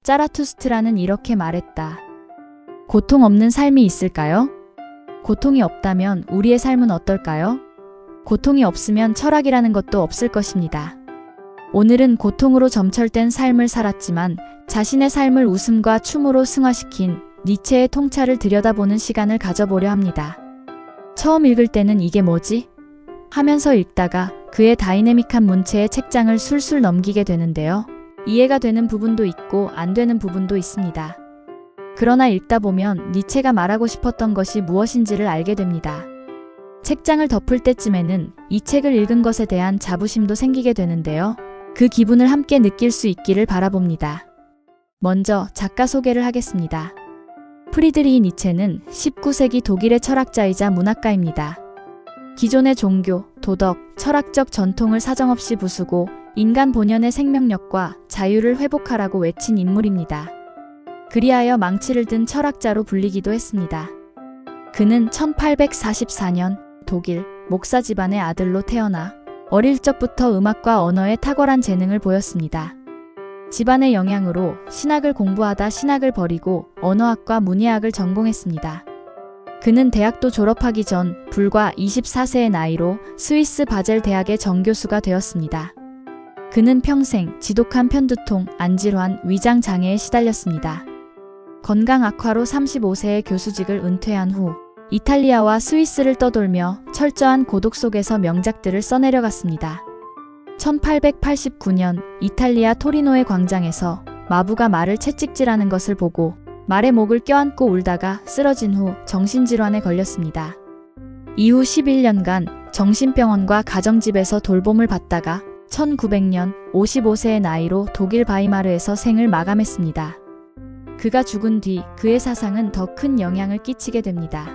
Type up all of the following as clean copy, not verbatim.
짜라투스트라는 이렇게 말했다. 고통 없는 삶이 있을까요? 고통이 없다면 우리의 삶은 어떨까요? 고통이 없으면 철학이라는 것도 없을 것입니다. 오늘은 고통으로 점철된 삶을 살았지만 자신의 삶을 웃음과 춤으로 승화시킨 니체의 통찰을 들여다보는 시간을 가져보려 합니다. 처음 읽을 때는 이게 뭐지? 하면서 읽다가 그의 다이내믹한 문체의 책장을 술술 넘기게 되는데요. 이해가 되는 부분도 있고 안 되는 부분도 있습니다. 그러나 읽다 보면 니체가 말하고 싶었던 것이 무엇인지를 알게 됩니다. 책장을 덮을 때쯤에는 이 책을 읽은 것에 대한 자부심도 생기게 되는데요. 그 기분을 함께 느낄 수 있기를 바라봅니다. 먼저 작가 소개를 하겠습니다. 프리드리히 니체는 19세기 독일의 철학자이자 문학가입니다. 기존의 종교, 도덕, 철학적 전통을 사정없이 부수고 인간 본연의 생명력과 자유를 회복하라고 외친 인물입니다. 그리하여 망치를 든 철학자로 불리기도 했습니다. 그는 1844년 독일 목사 집안의 아들로 태어나 어릴 적부터 음악과 언어에 탁월한 재능을 보였습니다. 집안의 영향으로 신학을 공부하다 신학을 버리고 언어학과 문예학을 전공했습니다. 그는 대학도 졸업하기 전 불과 24세의 나이로 스위스 바젤 대학의 정교수가 되었습니다. 그는 평생 지독한 편두통, 안질환, 위장장애에 시달렸습니다. 건강 악화로 35세의 교수직을 은퇴한 후 이탈리아와 스위스를 떠돌며 철저한 고독 속에서 명작들을 써내려갔습니다. 1889년 이탈리아 토리노의 광장에서 마부가 말을 채찍질하는 것을 보고 말의 목을 껴안고 울다가 쓰러진 후 정신질환에 걸렸습니다. 이후 11년간 정신병원과 가정집에서 돌봄을 받다가 1900년 55세의 나이로 독일 바이마르에서 생을 마감했습니다. 그가 죽은 뒤 그의 사상은 더 큰 영향을 끼치게 됩니다.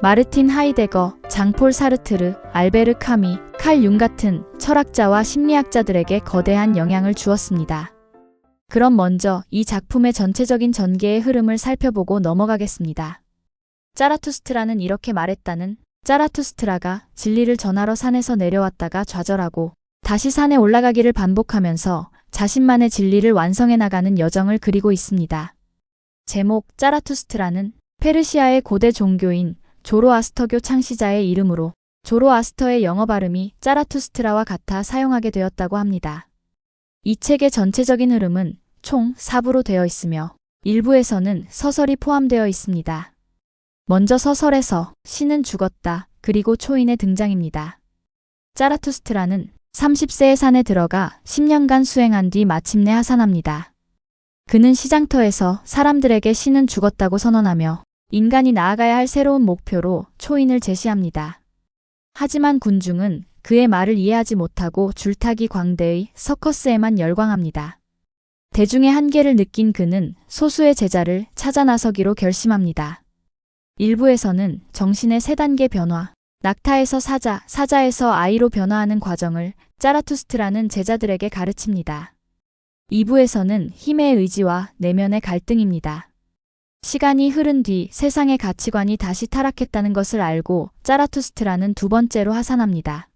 마르틴 하이데거, 장폴 사르트르, 알베르 카미, 칼 융 같은 철학자와 심리학자들에게 거대한 영향을 주었습니다. 그럼 먼저 이 작품의 전체적인 전개의 흐름을 살펴보고 넘어가겠습니다. 짜라투스트라는 이렇게 말했다는 짜라투스트라가 진리를 전하러 산에서 내려왔다가 좌절하고 다시 산에 올라가기를 반복하면서 자신만의 진리를 완성해 나가는 여정을 그리고 있습니다. 제목 짜라투스트라는 페르시아의 고대 종교인 조로아스터교 창시자의 이름으로 조로아스터의 영어 발음이 짜라투스트라와 같아 사용하게 되었다고 합니다. 이 책의 전체적인 흐름은 총 4부로 되어 있으며 일부에서는 서설이 포함되어 있습니다. 먼저 서설에서 신은 죽었다 그리고 초인의 등장입니다. 짜라투스트라는 30세의 산에 들어가 10년간 수행한 뒤 마침내 하산합니다. 그는 시장터에서 사람들에게 신은 죽었다고 선언하며 인간이 나아가야 할 새로운 목표로 초인을 제시합니다. 하지만 군중은 그의 말을 이해하지 못하고 줄타기 광대의 서커스에만 열광합니다. 대중의 한계를 느낀 그는 소수의 제자를 찾아 나서기로 결심합니다. 일부에서는 정신의 3단계 변화, 낙타에서 사자, 사자에서 아이로 변화하는 과정을 짜라투스트라는 제자들에게 가르칩니다. 2부에서는 힘의 의지와 내면의 갈등입니다. 시간이 흐른 뒤 세상의 가치관이 다시 타락했다는 것을 알고 짜라투스트라는 2번째로 하산합니다.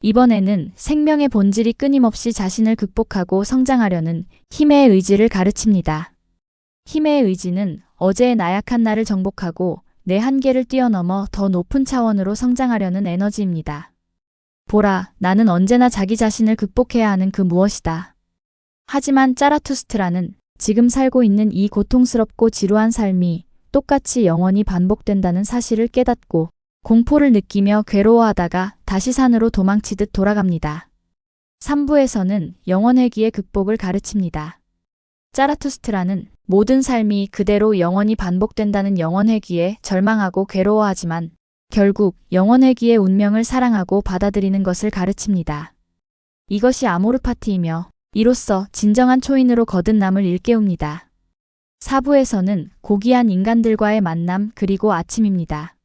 이번에는 생명의 본질이 끊임없이 자신을 극복하고 성장하려는 힘의 의지를 가르칩니다. 힘의 의지는 어제의 나약한 나를 정복하고 내 한계를 뛰어넘어 더 높은 차원으로 성장하려는 에너지입니다. 보라, 나는 언제나 자기 자신을 극복해야 하는 그 무엇이다. 하지만 짜라투스트라는 지금 살고 있는 이 고통스럽고 지루한 삶이 똑같이 영원히 반복된다는 사실을 깨닫고 공포를 느끼며 괴로워하다가 다시 산으로 도망치듯 돌아갑니다. 3부에서는 영원회귀의 극복을 가르칩니다. 짜라투스트라는 모든 삶이 그대로 영원히 반복된다는 영원회귀에 절망하고 괴로워하지만 결국 영원회귀의 운명을 사랑하고 받아들이는 것을 가르칩니다. 이것이 아모르파티이며 이로써 진정한 초인으로 거듭남을 일깨웁니다. 4부에서는 고귀한 인간들과의 만남 그리고 아침입니다.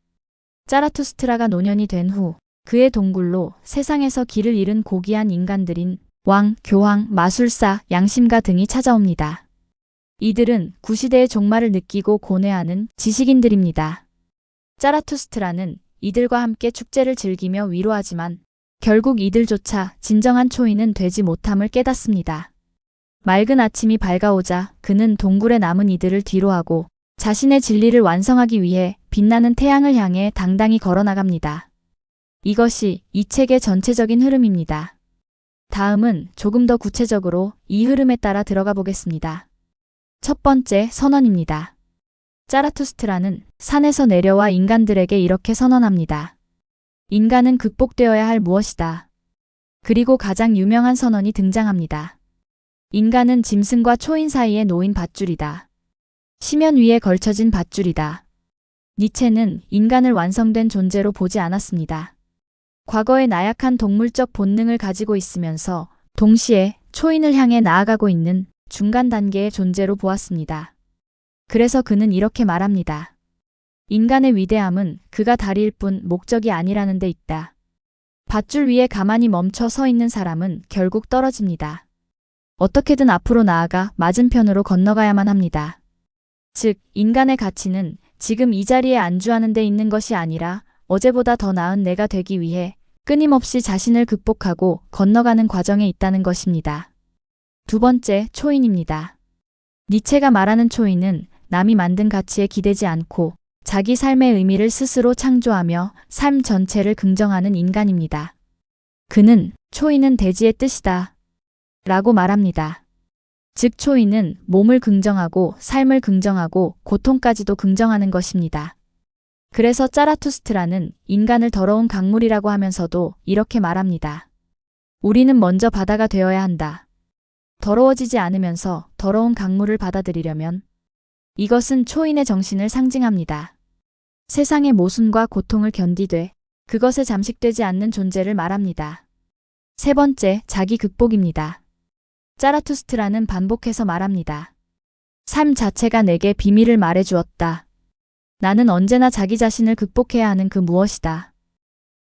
짜라투스트라가 노년이 된 후 그의 동굴로 세상에서 길을 잃은 고귀한 인간들인 왕, 교황, 마술사, 양심가 등이 찾아옵니다. 이들은 구시대의 종말을 느끼고 고뇌하는 지식인들입니다. 짜라투스트라는 이들과 함께 축제를 즐기며 위로하지만 결국 이들조차 진정한 초인은 되지 못함을 깨닫습니다. 맑은 아침이 밝아오자 그는 동굴에 남은 이들을 뒤로하고 자신의 진리를 완성하기 위해 빛나는 태양을 향해 당당히 걸어나갑니다. 이것이 이 책의 전체적인 흐름입니다. 다음은 조금 더 구체적으로 이 흐름에 따라 들어가 보겠습니다. 첫 번째 선언입니다. 자라투스트라는 산에서 내려와 인간들에게 이렇게 선언합니다. 인간은 극복되어야 할 무엇이다. 그리고 가장 유명한 선언이 등장합니다. 인간은 짐승과 초인 사이에 놓인 밧줄이다. 심연 위에 걸쳐진 밧줄이다. 니체는 인간을 완성된 존재로 보지 않았습니다. 과거의 나약한 동물적 본능을 가지고 있으면서 동시에 초인을 향해 나아가고 있는 중간 단계의 존재로 보았습니다. 그래서 그는 이렇게 말합니다. 인간의 위대함은 그가 다리일 뿐 목적이 아니라는 데 있다. 밧줄 위에 가만히 멈춰 서 있는 사람은 결국 떨어집니다. 어떻게든 앞으로 나아가 맞은편으로 건너가야만 합니다. 즉, 인간의 가치는 지금 이 자리에 안주하는 데 있는 것이 아니라 어제보다 더 나은 내가 되기 위해 끊임없이 자신을 극복하고 건너가는 과정에 있다는 것입니다. 두 번째, 초인입니다. 니체가 말하는 초인은 남이 만든 가치에 기대지 않고 자기 삶의 의미를 스스로 창조하며 삶 전체를 긍정하는 인간입니다. 그는 초인은 대지의 뜻이다 라고 말합니다. 즉 초인은 몸을 긍정하고 삶을 긍정하고 고통까지도 긍정하는 것입니다. 그래서 자라투스트라는 인간을 더러운 강물이라고 하면서도 이렇게 말합니다. 우리는 먼저 바다가 되어야 한다. 더러워지지 않으면서 더러운 강물을 받아들이려면 이것은 초인의 정신을 상징합니다. 세상의 모순과 고통을 견디되 그것에 잠식되지 않는 존재를 말합니다. 세 번째, 자기 극복입니다. 자라투스트라는 반복해서 말합니다. 삶 자체가 내게 비밀을 말해주었다. 나는 언제나 자기 자신을 극복해야 하는 그 무엇이다.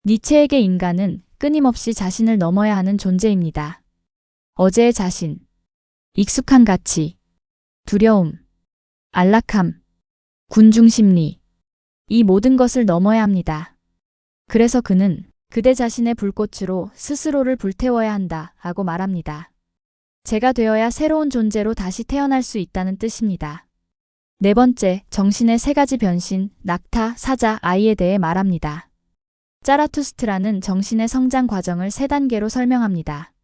니체에게 인간은 끊임없이 자신을 넘어야 하는 존재입니다. 어제의 자신, 익숙한 가치, 두려움, 안락함, 군중심리, 이 모든 것을 넘어야 합니다. 그래서 그는 그대 자신의 불꽃으로 스스로를 불태워야 한다 하고 말합니다. 제가 되어야 새로운 존재로 다시 태어날 수 있다는 뜻입니다. 네 번째, 정신의 세 가지 변신, 낙타, 사자, 아이에 대해 말합니다. 자라투스트라는 정신의 성장 과정을 세 단계로 설명합니다.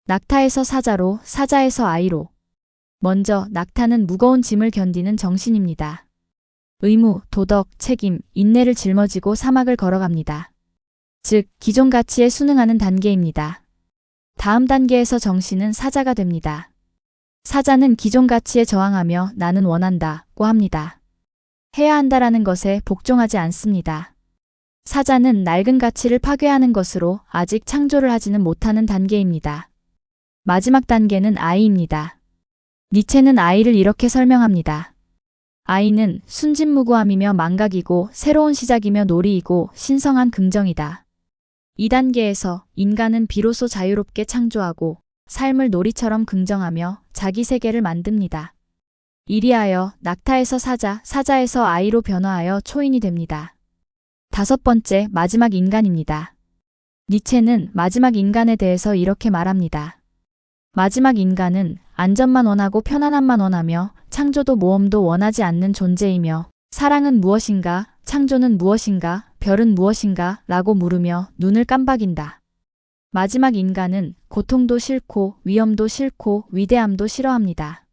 낙타에서 사자로, 사자에서 아이로. 먼저 낙타는 무거운 짐을 견디는 정신입니다. 의무, 도덕, 책임, 인내를 짊어지고 사막을 걸어갑니다. 즉, 기존 가치에 순응하는 단계입니다. 다음 단계에서 정신은 사자가 됩니다. 사자는 기존 가치에 저항하며 나는 원한다고 합니다. 해야 한다라는 것에 복종하지 않습니다. 사자는 낡은 가치를 파괴하는 것으로 아직 창조를 하지는 못하는 단계입니다. 마지막 단계는 아이입니다. 니체는 아이를 이렇게 설명합니다. 아이는 순진무구함이며 망각이고 새로운 시작이며 놀이이고 신성한 긍정이다. 이 단계에서 인간은 비로소 자유롭게 창조하고 삶을 놀이처럼 긍정하며 자기 세계를 만듭니다. 이리하여 낙타에서 사자, 사자에서 아이로 변화하여 초인이 됩니다. 다섯 번째, 마지막 인간입니다. 니체는 마지막 인간에 대해서 이렇게 말합니다. 마지막 인간은 안전만 원하고 편안함만 원하며 창조도 모험도 원하지 않는 존재이며 사랑은 무엇인가, 창조는 무엇인가, 별은 무엇인가 라고 물으며 눈을 깜박인다. 마지막 인간은 고통도 싫고 위험도 싫고 위대함도 싫어합니다.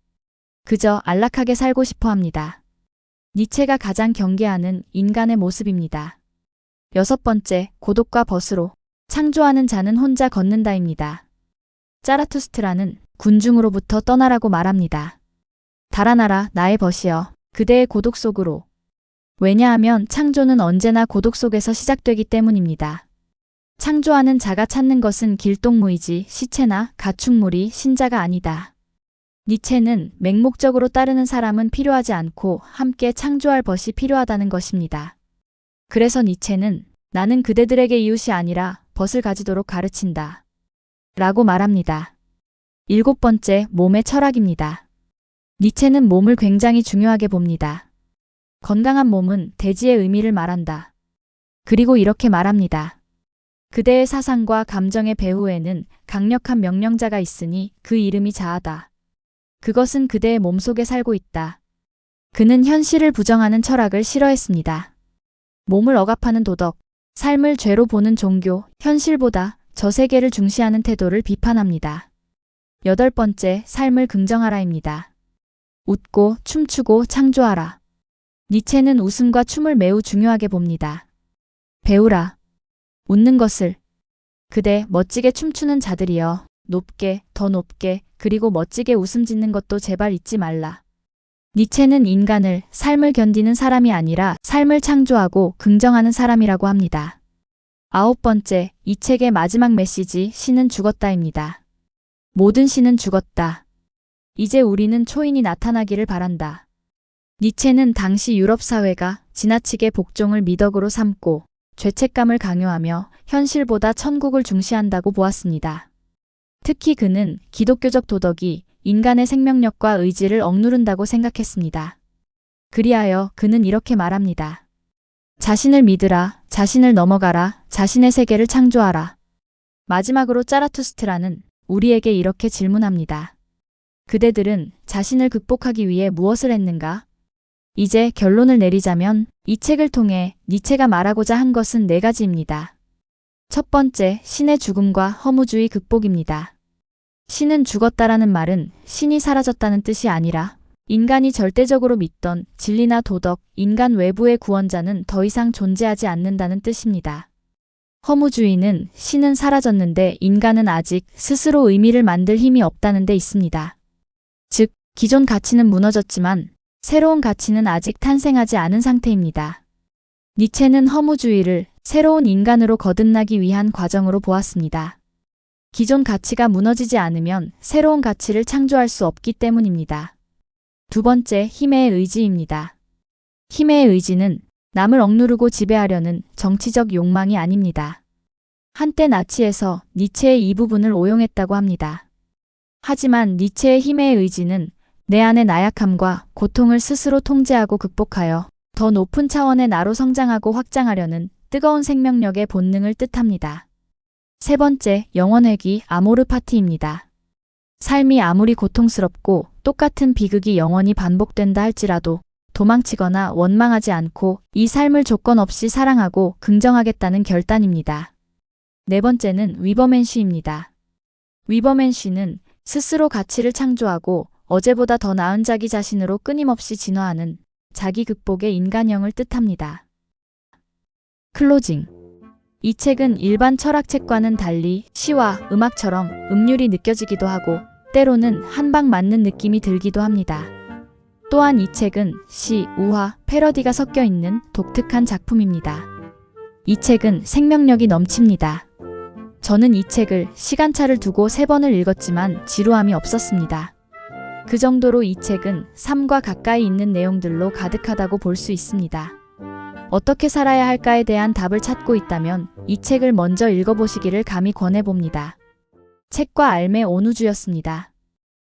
그저 안락하게 살고 싶어 합니다. 니체가 가장 경계하는 인간의 모습입니다. 여섯 번째, 고독과 벗으로. 창조하는 자는 혼자 걷는다입니다. 자라투스트라는 군중으로부터 떠나라고 말합니다. 달아나라 나의 벗이여 그대의 고독 속으로. 왜냐하면 창조는 언제나 고독 속에서 시작되기 때문입니다. 창조하는 자가 찾는 것은 길동무이지 시체나 가축무리 신자가 아니다. 니체는 맹목적으로 따르는 사람은 필요하지 않고 함께 창조할 벗이 필요하다는 것입니다. 그래서 니체는 나는 그대들에게 이웃이 아니라 벗을 가지도록 가르친다. 라고 말합니다. 일곱 번째, 몸의 철학입니다. 니체는 몸을 굉장히 중요하게 봅니다. 건강한 몸은 대지의 의미를 말한다. 그리고 이렇게 말합니다. 그대의 사상과 감정의 배후에는 강력한 명령자가 있으니 그 이름이 자아다. 그것은 그대의 몸속에 살고 있다. 그는 현실을 부정하는 철학을 싫어했습니다. 몸을 억압하는 도덕, 삶을 죄로 보는 종교, 현실보다 저 세계를 중시하는 태도를 비판합니다. 8번째, 삶을 긍정하라입니다. 웃고 춤추고 창조하라. 니체는 웃음과 춤을 매우 중요하게 봅니다. 배우라. 웃는 것을. 그대 멋지게 춤추는 자들이여. 높게, 더 높게, 그리고 멋지게 웃음 짓는 것도 제발 잊지 말라. 니체는 인간을 삶을 견디는 사람이 아니라 삶을 창조하고 긍정하는 사람이라고 합니다. 9번째, 이 책의 마지막 메시지, 신은 죽었다입니다. 모든 신은 죽었다. 이제 우리는 초인이 나타나기를 바란다. 니체는 당시 유럽 사회가 지나치게 복종을 미덕으로 삼고 죄책감을 강요하며 현실보다 천국을 중시한다고 보았습니다. 특히 그는 기독교적 도덕이 인간의 생명력과 의지를 억누른다고 생각했습니다. 그리하여 그는 이렇게 말합니다. 자신을 믿으라, 자신을 넘어가라, 자신의 세계를 창조하라. 마지막으로 짜라투스트라는 우리에게 이렇게 질문합니다. 그대들은 자신을 극복하기 위해 무엇을 했는가? 이제 결론을 내리자면 이 책을 통해 니체가 말하고자 한 것은 4가지입니다. 첫 번째, 신의 죽음과 허무주의 극복입니다. 신은 죽었다라는 말은 신이 사라졌다는 뜻이 아니라 인간이 절대적으로 믿던 진리나 도덕, 인간 외부의 구원자는 더 이상 존재하지 않는다는 뜻입니다. 허무주의는 신은 사라졌는데 인간은 아직 스스로 의미를 만들 힘이 없다는 데 있습니다. 즉, 기존 가치는 무너졌지만 새로운 가치는 아직 탄생하지 않은 상태입니다. 니체는 허무주의를 새로운 인간으로 거듭나기 위한 과정으로 보았습니다. 기존 가치가 무너지지 않으면 새로운 가치를 창조할 수 없기 때문입니다. 두 번째, 힘의 의지입니다. 힘의 의지는 남을 억누르고 지배하려는 정치적 욕망이 아닙니다. 한때 나치에서 니체의 이 부분을 오용했다고 합니다. 하지만 니체의 힘의 의지는 내 안의 나약함과 고통을 스스로 통제하고 극복하여 더 높은 차원의 나로 성장하고 확장하려는 뜨거운 생명력의 본능을 뜻합니다. 세 번째, 영원회귀 아모르 파티입니다. 삶이 아무리 고통스럽고 똑같은 비극이 영원히 반복된다 할지라도 도망치거나 원망하지 않고 이 삶을 조건 없이 사랑하고 긍정하겠다는 결단입니다. 네 번째는 위버맨쉬입니다. 위버맨쉬는 스스로 가치를 창조하고 어제보다 더 나은 자기 자신으로 끊임없이 진화하는 자기 극복의 인간형을 뜻합니다. 클로징. 이 책은 일반 철학책과는 달리 시와 음악처럼 음률이 느껴지기도 하고 때로는 한방 맞는 느낌이 들기도 합니다. 또한 이 책은 시, 우화, 패러디가 섞여 있는 독특한 작품입니다. 이 책은 생명력이 넘칩니다. 저는 이 책을 시간차를 두고 3번을 읽었지만 지루함이 없었습니다. 그 정도로 이 책은 삶과 가까이 있는 내용들로 가득하다고 볼 수 있습니다. 어떻게 살아야 할까에 대한 답을 찾고 있다면 이 책을 먼저 읽어보시기를 감히 권해봅니다. 책과 알매 온우주였습니다.